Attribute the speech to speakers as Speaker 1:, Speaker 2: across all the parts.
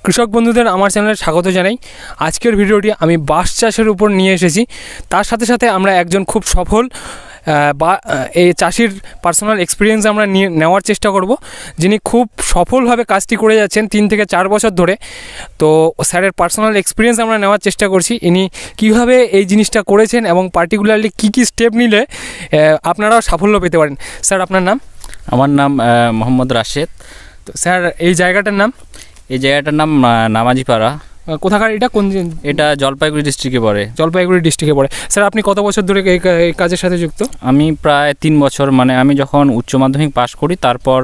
Speaker 1: কৃষক বন্ধুদের আমার চ্যানেলে স্বাগত জানাই। আজকের ভিডিওটি আমি বাঁশ চাষের উপর নিয়ে এসেছি। তার সাথে সাথে আমরা একজন খুব সফল এই চাষির পার্সোনাল এক্সপিরিয়েন্স আমরা নেওয়ার চেষ্টা করব, যিনি খুব সফলভাবে কাজটি করে যাচ্ছেন 3 থেকে 4 বছর ধরে। তো স্যারের পার্সোনাল এক্সপিরিয়েন্স আমরা নেওয়ার চেষ্টা করছি, ইনি কীভাবে এই জিনিসটা করেছেন এবং পার্টিকুলারলি কী কী স্টেপ নিলে আপনারাও সাফল্য পেতে পারেন। স্যার, আপনার নাম?
Speaker 2: আমার নাম মোহাম্মদ রাশেদ।
Speaker 1: তো স্যার, এই জায়গাটার নাম?
Speaker 2: এই জায়গাটার নাম নামাজিপাড়া।
Speaker 1: কোথাকার এটা? কোন?
Speaker 2: এটা জলপাইগুড়ি ডিস্ট্রিক্টে পড়ে।
Speaker 1: জলপাইগুড়ি ডিস্ট্রিক্টে পড়ে। স্যার, আপনি কত বছর ধরে এই কাজের সাথে যুক্ত?
Speaker 2: আমি প্রায় 3 বছর, মানে আমি যখন উচ্চ মাধ্যমিক পাশ করি তারপর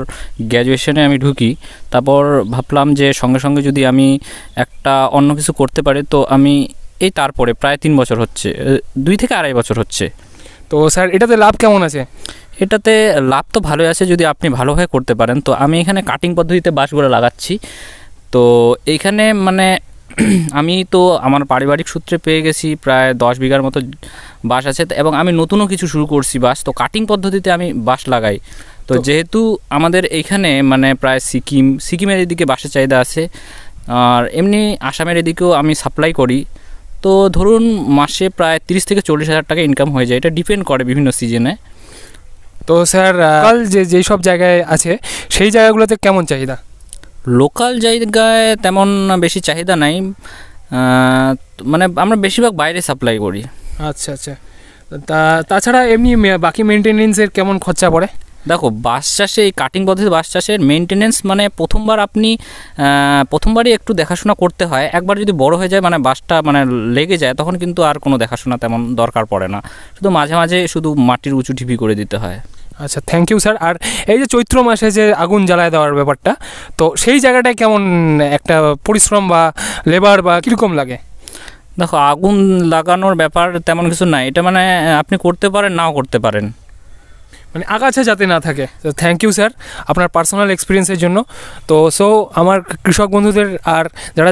Speaker 2: গ্র্যাজুয়েশনে আমি ঢুকি। তারপর ভাবলাম যে সঙ্গে সঙ্গে যদি আমি একটা অন্য কিছু করতে পারি, তো আমি তারপরে প্রায় 3 বছর হচ্ছে, 2 থেকে 2.5 বছর হচ্ছে।
Speaker 1: তো স্যার, এটাতে লাভ কেমন আছে?
Speaker 2: এটাতে লাভ তো ভালোই আছে যদি আপনি ভালোভাবে করতে পারেন। তো আমি এখানে কাটিং পদ্ধতিতে বাঁশগুলো লাগাচ্ছি। তো এইখানে মানে আমি তো আমার পারিবারিক সূত্রে পেয়ে গেছি প্রায় 10 বিঘার মতো বাঁশ আছে, এবং আমি নতুনও কিছু শুরু করছি বাঁশ। তো কাটিং পদ্ধতিতে আমি বাঁশ লাগাই। তো যেহেতু আমাদের এইখানে মানে প্রায় সিকিমের এদিকে বাঁশের চাহিদা আছে, আর এমনি আসামের এদিকেও আমি সাপ্লাই করি। তো ধরুন মাসে প্রায় 30 থেকে 40 হাজার টাকা ইনকাম হয়ে যায়। এটা ডিপেন্ড করে বিভিন্ন সিজনে।
Speaker 1: তো স্যার, যেই সব জায়গায় আছে সেই জায়গাগুলোতে কেমন চাহিদা?
Speaker 2: লোকাল জায়গায় তেমন বেশি চাহিদা নাই, মানে আমরা বেশিরভাগ বাইরে সাপ্লাই করি।
Speaker 1: আচ্ছা আচ্ছা। তাছাড়া এমনি বাকি মেনটেনেন্সের কেমন খরচা পড়ে?
Speaker 2: দেখো, বাঁশ চাষে এই কাটিং পদ্ধতি বাঁশ চাষের মেনটেনেন্স মানে প্রথমবারই একটু দেখাশোনা করতে হয়। একবার যদি বড় হয়ে যায়, মানে বাঁশটা মানে লেগে যায়, তখন কিন্তু আর কোনো দেখাশোনা তেমন দরকার পড়ে না। শুধু মাঝে মাঝে শুধু মাটির উঁচু ঢিপি করে দিতে হয়।
Speaker 1: আচ্ছা, থ্যাংক ইউ স্যার। আর এই যে চৈত্র মাসে যে আগুন জ্বালায় দেওয়ার ব্যাপারটা, তো সেই জায়গাটায় কেমন একটা পরিশ্রম বা লেবার বা কীরকম লাগে?
Speaker 2: দেখো, আগুন লাগানোর ব্যাপার তেমন কিছু নাই। এটা মানে আপনি করতে পারেন, নাও করতে পারেন,
Speaker 1: মানে আগাছা যাতে না থাকে। তো থ্যাংক ইউ স্যার আপনার পার্সোনাল এক্সপিরিয়েন্সের জন্য। তো আমার কৃষক বন্ধুদের আর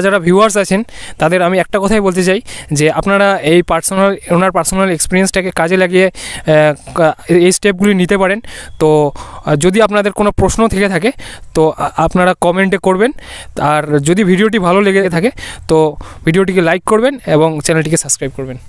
Speaker 1: যারা ভিউয়ার্স আছেন তাদের আমি একটা কথাই বলতে চাই যে আপনারা ওনার পার্সোনাল এক্সপিরিয়েন্সটাকে কাজে লাগিয়ে এই স্টেপগুলি নিতে পারেন। তো যদি আপনাদের কোনো প্রশ্ন থেকে থাকে তো আপনারা কমেন্টে করবেন। আর যদি ভিডিওটি ভালো লেগে থাকে তো ভিডিওটিকে লাইক করবেন এবং চ্যানেলটিকে সাবস্ক্রাইব করবেন।